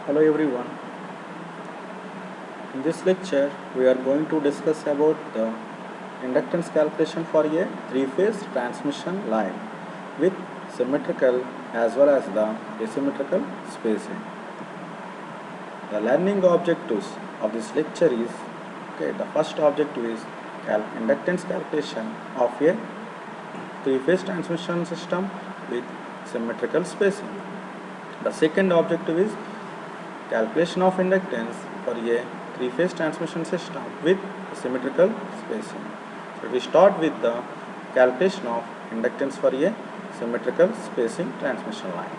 Hello everyone. In this lecture, we are going to discuss about the inductance calculation for a three-phase transmission line with symmetrical as well as the asymmetrical spacing. The learning objectives of this lecture is the first objective is inductance calculation of a three-phase transmission system with symmetrical spacing. The second objective is calculation of inductance for a three-phase transmission system with symmetrical spacing. So we start with the calculation of inductance for a symmetrical spacing transmission line.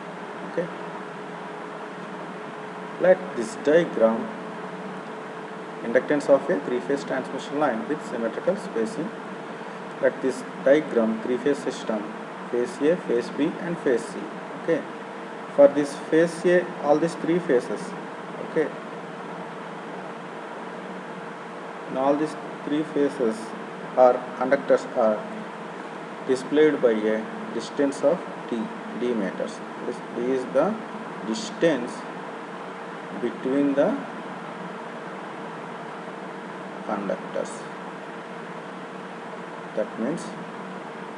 Okay. Let this diagram inductance of a three-phase transmission line with symmetrical spacing. Let this diagram three-phase system, phase A, phase B and phase C. Okay. For this phase A, all these three phases. Okay. In all these three phases, our conductors are displayed by a distance of d meters. This is the distance between the conductors. That means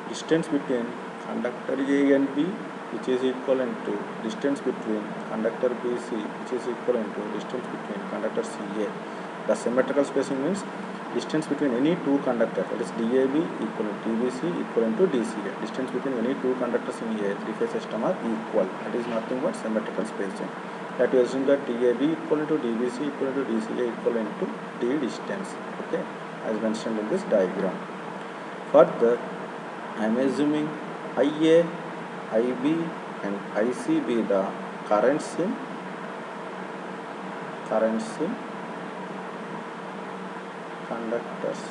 distance between conductor A and B, which is equivalent to distance between conductor BC, which is equivalent to distance between conductor CA. The symmetrical spacing means distance between any two conductors, that is DAB equivalent to DBC equivalent to DCA. Distance between any two conductors in a three-phase system are equal. That is nothing but symmetrical spacing. That we assume that DAB equivalent to DBC equivalent to DCA equivalent to D distance. Okay, as mentioned in this diagram. Further, I am assuming IA, IB and IC be the currents in conductors.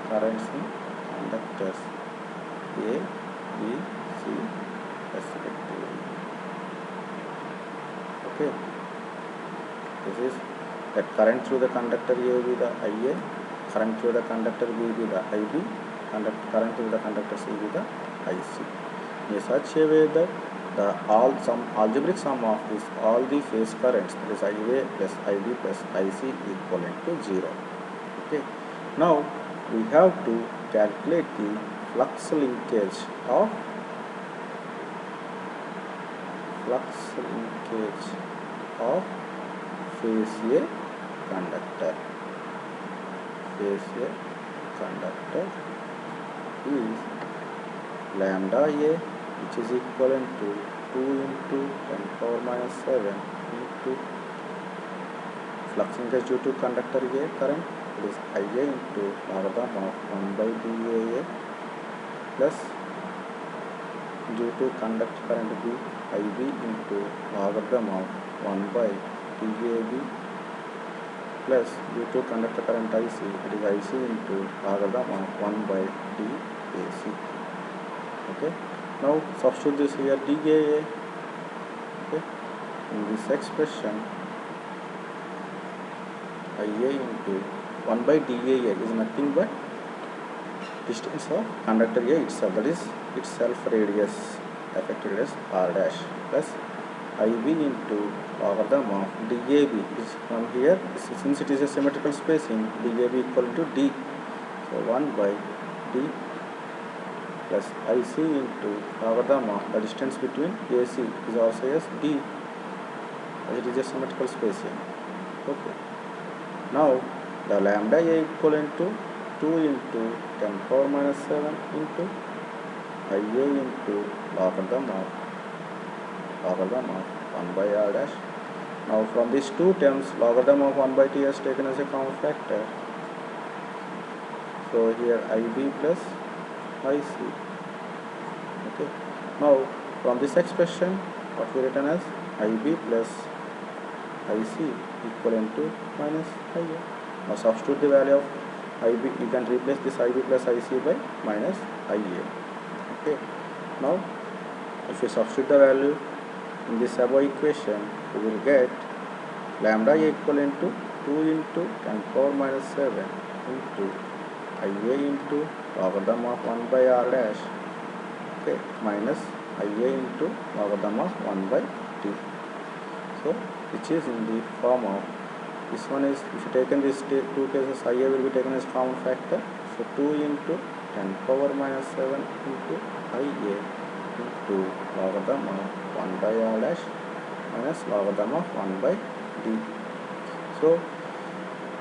Currents in conductors A, B, C respectively. Okay. This is that current through the conductor A be the IA, current through the conductor B be the IB, current through the conductor C be the IC. In such a way that the algebraic sum of this all the phase currents, that is IA plus IB plus IC equivalent to 0. Okay. Now we have to calculate the flux linkage of phase A conductor. Phase A conductor is lambda A, which is equivalent to 2 into 10 power minus 7 into flux linkage due to conductor A current, it is IA into logarithm of 1 by dAA plus due to conductor current B, IB into logarithm of 1 by dAB plus due to conductor current IC, it is IC into logarithm of 1 by dAC. Okay. Now substitute this here dAA. Okay. In this expression, IA into 1 by dAA is nothing but distance of conductor A itself, that is its self radius, affected as R dash, plus IB into logarithm of dAB is from here, since it is a symmetrical spacing, dAB equal to D, so 1 by D plus IC into logarithm of the distance between AC is also as D, as it is a symmetrical spacing. Okay. Now the lambda A equivalent to 2 into 10 power minus 7 into IA into logarithm of 1 by R dash. Now from these two terms, logarithm of 1 by T is taken as a common factor. So here IB plus IC. Okay. Now from this expression, what we written as IB plus IC equivalent to minus IA. Now substitute the value of IB, you can replace this IB plus IC by minus IA. Okay. Now if you substitute the value in this above equation, we will get lambda equivalent to 2 into 10 power minus 7 into IA into logarithm of 1 by R dash, okay, minus IA into logarithm of 1 by T. So which is in the form of, this one is, if you taken these two cases, Ia will be taken as common factor. So 2 into 10 power minus 7 into Ia into logarithm of 1 by r dash minus logarithm of 1 by d. So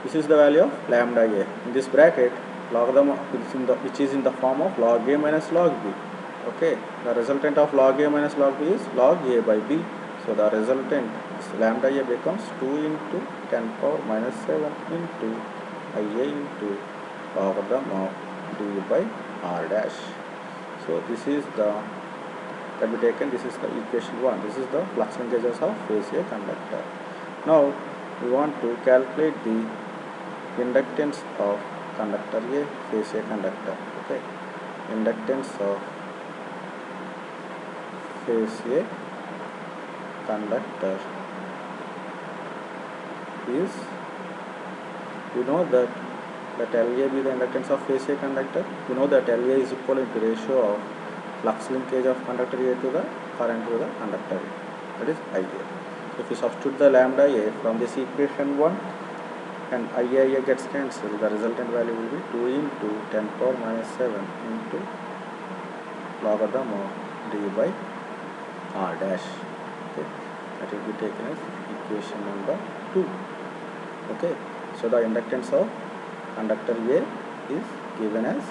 this is the value of lambda a. In this bracket, logarithm which is in the form of log a minus log b. Okay, the resultant of log a minus log b is log a by b. So the resultant lambda a becomes 2 into 10 power minus 7 into Ia into logarithm of d by r dash. So this is the, that we taken, this is the equation 1. This is the flux linkages of phase A conductor. Now we want to calculate the inductance of conductor A, phase A conductor. Okay, inductance of phase A conductor is, we know that LA be the inductance of phase A conductor. We know that LA is equivalent to ratio of flux linkage of conductor A to the current to the conductor A, that is IA. If you substitute the lambda A from this equation 1 and IA gets cancelled, the resultant value will be 2 into 10 power minus 7 into logarithm of d by r dash. Okay, that will be taken as equation number 2. Okay, so the inductance of conductor A is given as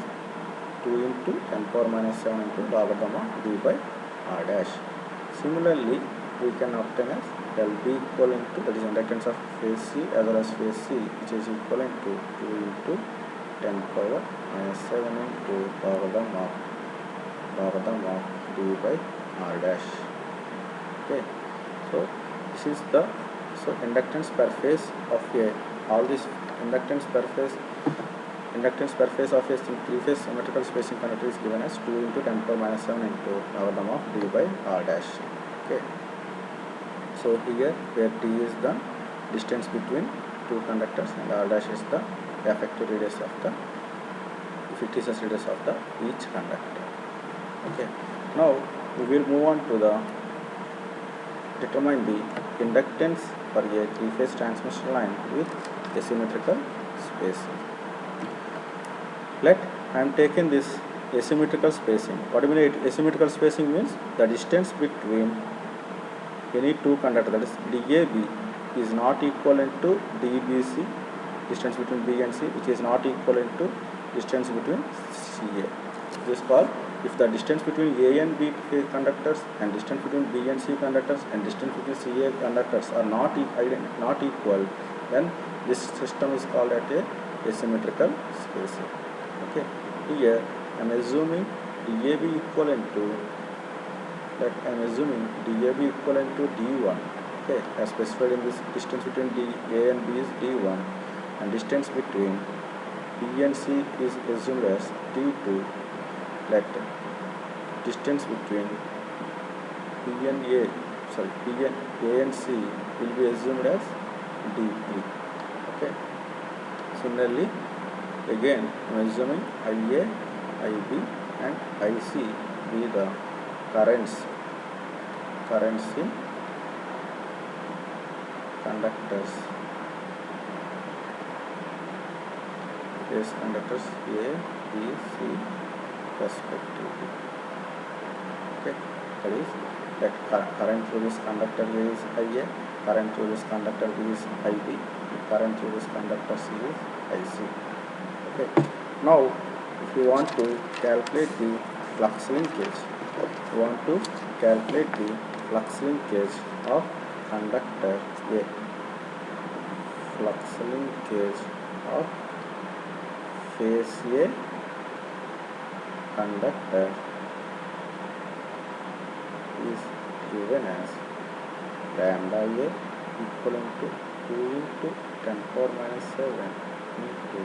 2 into 10 power minus 7 into logarithm of d by r dash. Similarly, we can obtain as LB equivalent to, that is inductance of phase C as well as phase C, which is equivalent to 2 into 10 power minus 7 into logarithm of d by r dash. Okay, so this is the, so inductance per phase of a, all this inductance per phase of a three-phase symmetrical spacing conductor is given as 2 into 10 power minus 7 into logarithm of d by r dash. Okay, so here where d is the distance between two conductors and r dash is the effective radius of the fictitious radius of the each conductor. Okay, now we will move on to the determine the inductance for a three-phase transmission line with asymmetrical spacing. Let I am taking this asymmetrical spacing. What do you mean asymmetrical spacing means? The distance between any two conductors, that is DAB, is not equivalent to DBC, distance between B and C, which is not equivalent to distance between CA. This is called, if the distance between A and B conductors and distance between B and C conductors and distance between CA conductors are not equal, then this system is called at a asymmetrical spacing. Okay, here I am assuming DAB equivalent to, that I am assuming DAB equivalent to D1. Okay, as specified in this, distance between A and B is D1 and distance between B and C is assumed as D2. Let distance between B and A and C will be assumed as D3. Okay. Similarly, again I am assuming IA, IB and IC be the currents in conductors, phase conductors A, B, C respectively. Okay, that is that current through this conductor A is IA, current through this conductor B is IB, current through this conductor C is IC. Okay, now if you want to calculate the flux linkage, you want to calculate the flux linkage of conductor A. Flux linkage of phase A conductor is given as lambda A equivalent to 2 into 10 power minus 7 into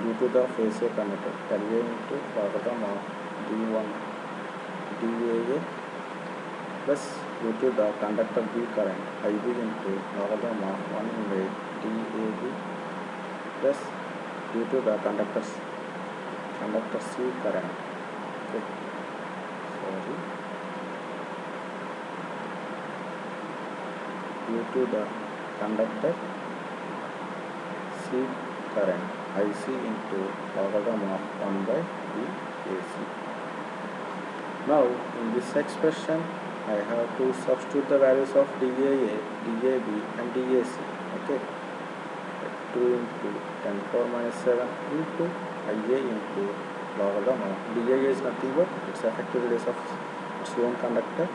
due to the phase A conductor LA into logarithm of D1 DAA plus due to the conductor B current IB into logarithm of 1 by DAB plus due to the conductor C current. Okay. Sorry. due to the conductor C current IC into logarithm of 1 by the AC. Now in this expression I have to substitute the values of DAA, DAB and DAC. Okay, 2 into 10 power minus 7 into IA into logarithm of DAA is nothing but its effective radius of its own conductor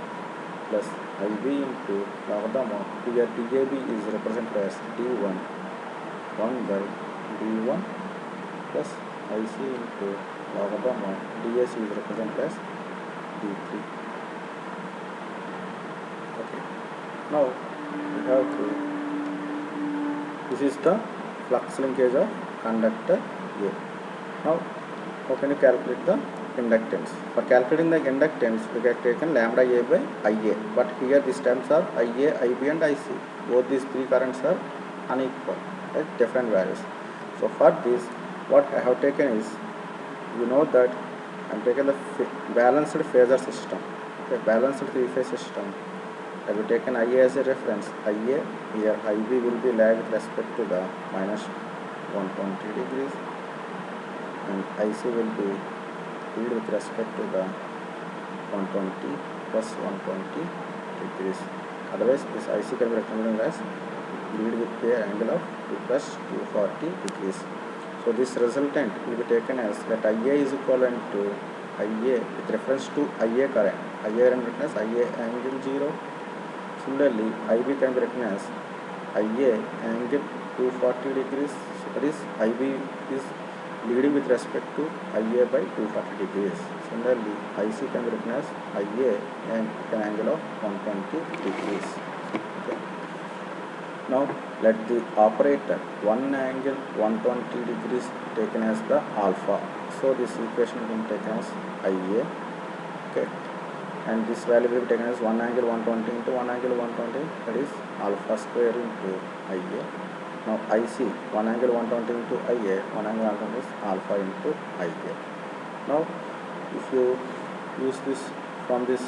plus IB into logarithm of here DAB is represented as D1 1 by D1 plus IC into logarithm of DAC is represented as D3. Okay. Now we have to, this is the flux linkage of conductor A. Now how can you calculate the inductance? For calculating the inductance we have taken lambda A by IA, but here these terms are IA, IB and IC. Both these three currents are unequal, right? Different values. So for this what I have taken is, you know that I am taking the balanced phasor system, okay, balanced three-phase system. I have taken IA as a reference. IA, here IB will be lag with respect to the minus 120 degrees and IC will be lead with respect to the 120 plus 120 degrees. Otherwise this IC can be represented as lead with the angle of 2 plus 240 degrees. So this resultant will be taken as that IA is equivalent to IA with reference to IA current. IA current written as IA angle 0. Similarly, IB can be written as IA angle 240 degrees. So that is IB is leading with respect to IA by 240 degrees. Similarly, IC can be written as IA and an angle of 120 degrees. Okay. Now let the operator 1 angle 120 degrees taken as the alpha. So this equation will be taken as IA. Okay. And this value will be taken as 1 angle 120 into 1 angle 120, that is alpha square into IA. Now IC 1 angle 120 into IA, 1 angle 120 is alpha into IA. Now if you use this from this,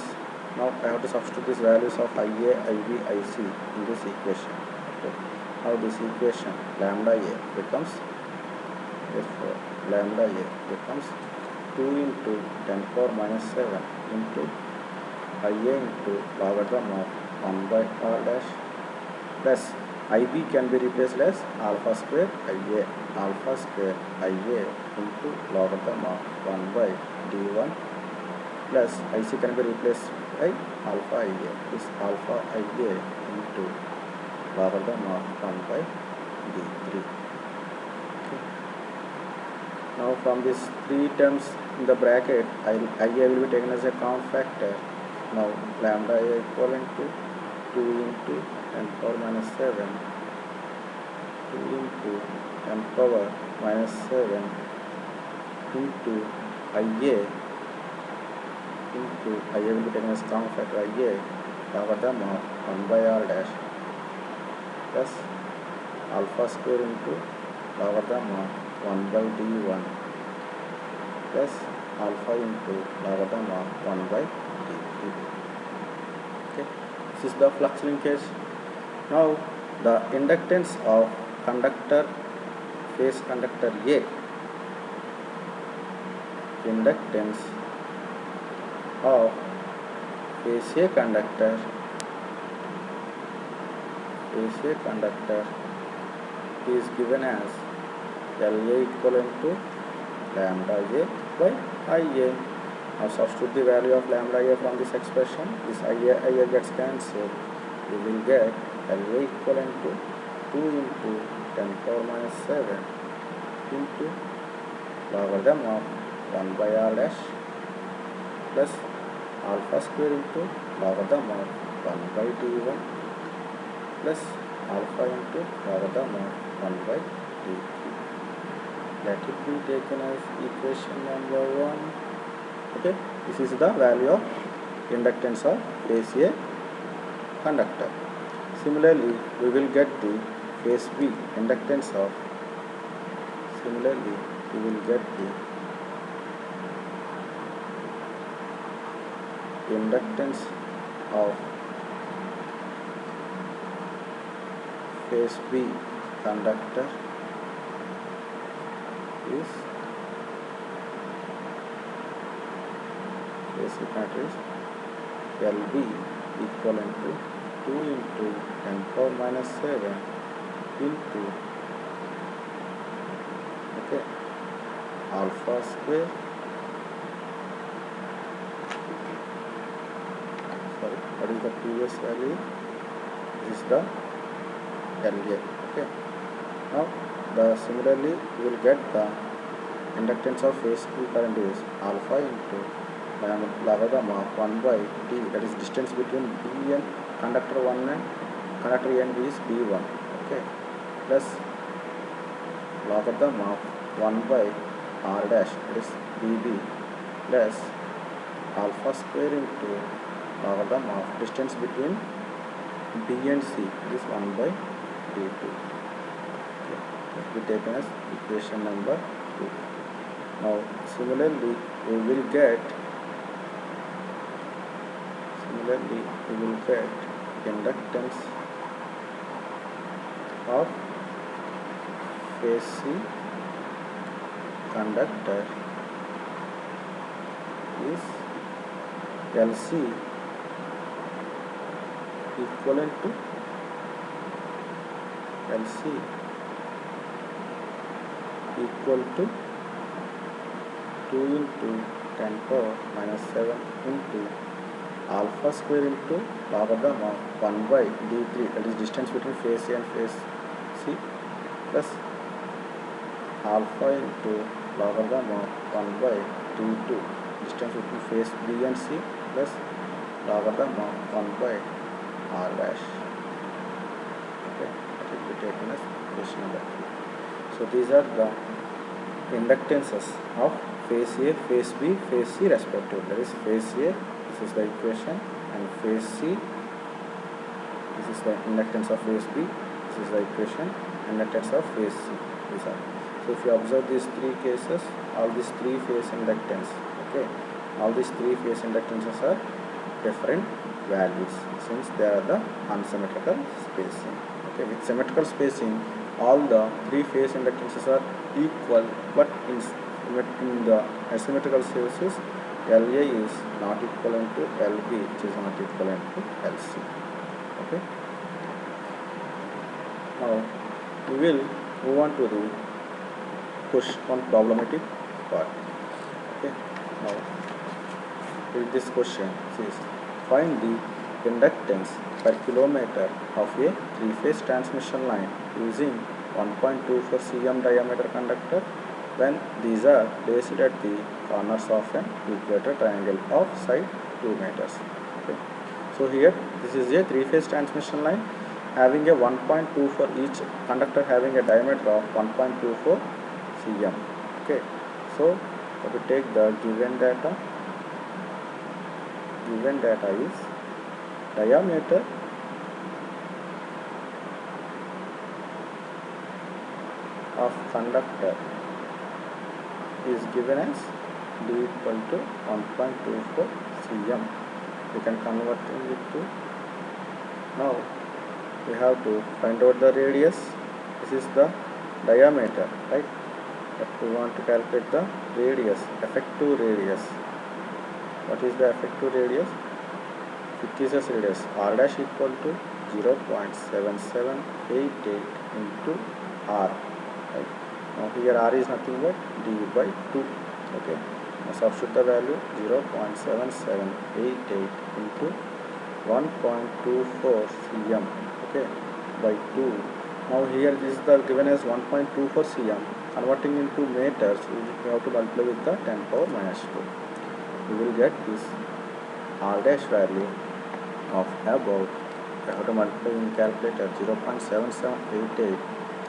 now I have to substitute these values of IA, IB, IC in this equation. Okay. Now this equation lambda A becomes, therefore lambda A becomes 2 into 10 power minus 7 into IA into logarithm of 1 by r dash plus IB can be replaced as alpha square IA, alpha square IA into logarithm of 1 by D1 plus IC can be replaced by alpha IA, is alpha IA into logarithm of 1 by D3. Okay. Now from these three terms in the bracket, IA will be taken as a common factor. Now lambda A equivalent to 2 into 10 power minus 7, 2 into 10 power minus 7 into IA will be taken as common factor IA logarithm of 1 by r dash plus alpha square into logarithm of 1 by d1 plus alpha into logarithm of 1 by d3. Okay. This is the flux linkage. Now the inductance of conductor, phase conductor A, inductance of phase A conductor is given as LA equivalent to lambda A by IA. Now substitute the value of lambda A from this expression. This IA gets cancelled. We will get LA equivalent to 2 into 10 power minus 7 into logarithm of 1 by r dash plus alpha square into logarithm of 1 by d1 plus alpha into logarithm of 1 by d3. Let it be taken as equation number 1. Okay, this is the value of inductance of phase A conductor. Similarly, we will get the phase B inductance of, inductance of phase B conductor is phase matrix LB equivalent to 2 into 10 power minus 7 into alpha square, sorry, what is the previous value? This is the LA. Okay. Now similarly you will get the inductance of phase B current is alpha into logarithm of 1 by D, that is distance between B and conductor 1 and conductor A and B is B1, okay, plus logarithm of 1 by R dash, that is BB, plus alpha square into logarithm of distance between B and C, that is 1 by D2. Okay, that will be taken as equation number 2. Now similarly we will get inductance of phase C conductor is LC equivalent to 2 into 10 power minus 7 into alpha square into logarithm of 1 by D3, that is distance between phase A and phase C, plus alpha into logarithm of 1 by D2, distance between phase B and C, plus logarithm of 1 by R dash. Okay, that will be taken as equation number 3. So these are the inductances of phase A, phase B, phase C respectively. That is phase A, this is the equation, and phase C, this is the inductance of phase B, this is the equation, inductance of phase C. These are. So if you observe these three cases, all these three phase inductance, okay, all these three phase inductances are different values since they are the unsymmetrical spacing. Okay, with symmetrical spacing, all the three phase inductances are equal, but in the asymmetrical cases, LA is not equivalent to LB, which is not equivalent to LC. Okay. Now we will move on to the question problematic part. Okay. Now with this question says, find the inductance per kilometer of a three-phase transmission line using 1.24 cm diameter conductor when these are placed at the corners of an equilateral triangle of side 2 meters. Okay. So here this is a three-phase transmission line having a 1.24, each conductor having a diameter of 1.24 cm. Okay. So we take the given data. Given data is diameter of conductor is given as D equal to 1.24 cm. We can convert it to, now we have to find out the radius. This is the diameter, right? But we want to calculate the radius, effective radius. What is the effective radius? Fictitious radius R dash equal to 0.7788 into R. Right? Now here R is nothing but D by 2. Okay. Now substitute the value 0.7788 into 1.24 cm. Okay, by 2. Now here this is the given as 1.24 cm. Converting into meters, we have to multiply with the 10 power minus 2. We will get this R dash value of about, we have to multiply in calculator 0.7788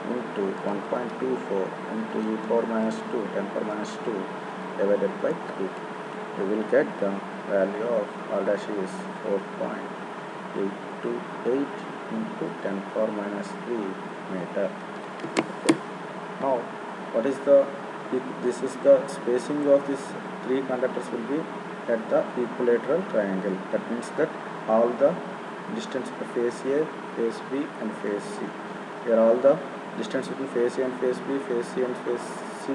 into 1.24 into e power minus 2, 10 power minus 2 divided by 2. We will get the value of R dash is 4.828 into 10 power minus 3 meter. Okay. Now what is the, this is the spacing of these three conductors will be at the equilateral triangle. That means that all the distance of phase A, phase B and phase C Here all the distance between phase A and phase B, phase C and phase C,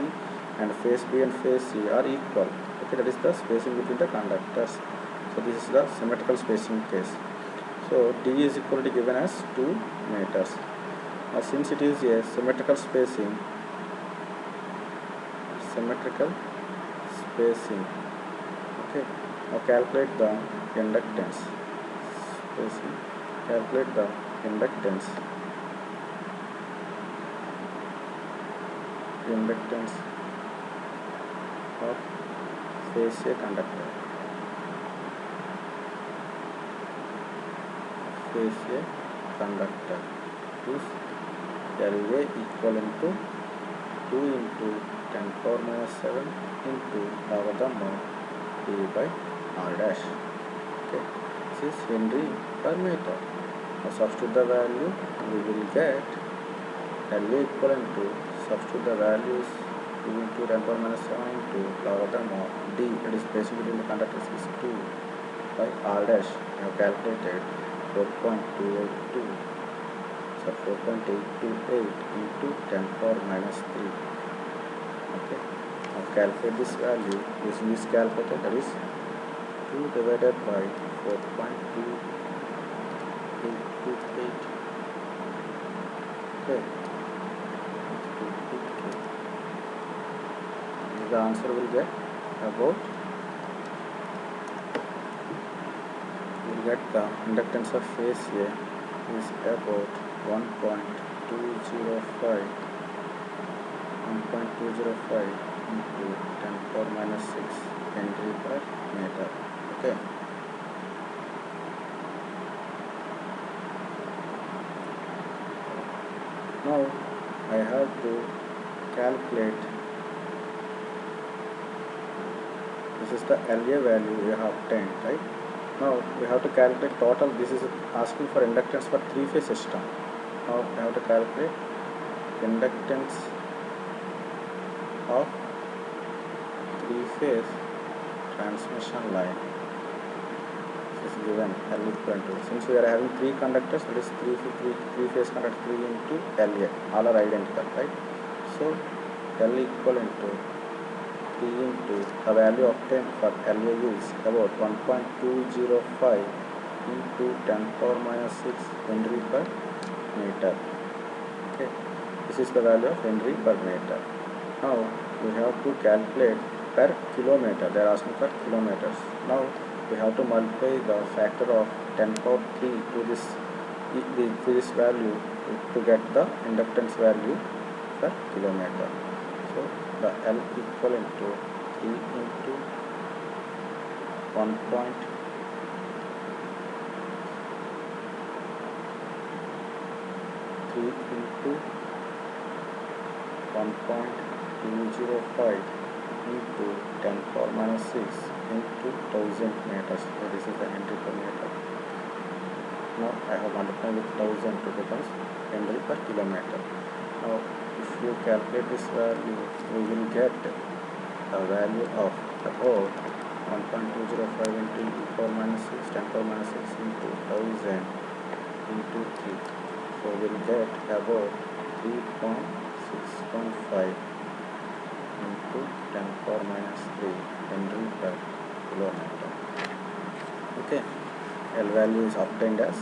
and phase B and phase C are equal. Okay, that is the spacing between the conductors. So this is the symmetrical spacing case. So D is equal to given as 2 meters. Now since it is a symmetrical spacing, okay, now calculate the inductance spacing, calculate the inductance of phase A conductor. Phase A conductor is LA equivalent to 2 into 10 power minus 7 into logarithm of P by R dash. Okay, this is Henry per meter. Now substitute the value, we will get LA equivalent to, substitute the values, 2 into 10 power minus 7 into logarithm of D, that is spacing between the conductors, is 2 by R dash. We have calculated 4.282. So 4.828 into 10 power minus 3. Okay, now calculate this value using this calculator, that is 2 divided by 4.2828. Okay, the answer will get about, we'll get the inductance of phase A is about 1.205 into 10 power minus 6 Henry per meter. Okay, now I have to calculate, this is the LA value we have obtained, right? Now we have to calculate total. This is asking for inductance for 3-phase system. Now we have to calculate inductance of 3-phase transmission line. This is given L equal to, since we are having 3 conductors, that is 3-phase conductor 3 into LA, all are identical, right? So L equivalent to 3 into the value obtained for LA is about 1.205 into 10 power minus 6 Henry per meter. Okay, this is the value of Henry per meter. Now we have to calculate per kilometer. They are asking for kilometers. Now we have to multiply the factor of 10 power 3 to this value to get the inductance value per kilometer. So the L equivalent to 3 into 1. 3 into 1.205 into 10 power minus 6 into 1000 meters. So this is the Henry per meter. Now I have multiplied with 1000 to become Henry per kilometer. Now if you calculate this value, we will get the value of about 1.205 into 10 power minus 6 into 1000 into 3. So we will get about 3.615 into 10 power minus 3 Henry per kilometer. Okay, L value is obtained as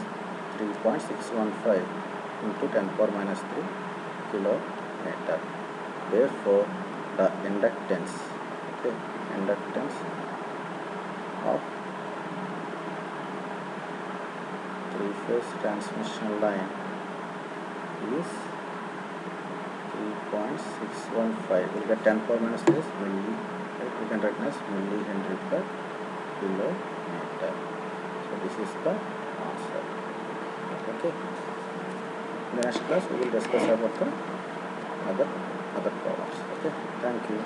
3.615 into 10 power minus 3 kilometer. Therefore the inductance, okay, inductance of 3-phase transmission line is 3.615. We'll get 10 power minus 3 milli, right? We can write as milli Henry per kilometer. So this is the answer. Okay. In the next class we will discuss about the other problems. Okay. Thank you.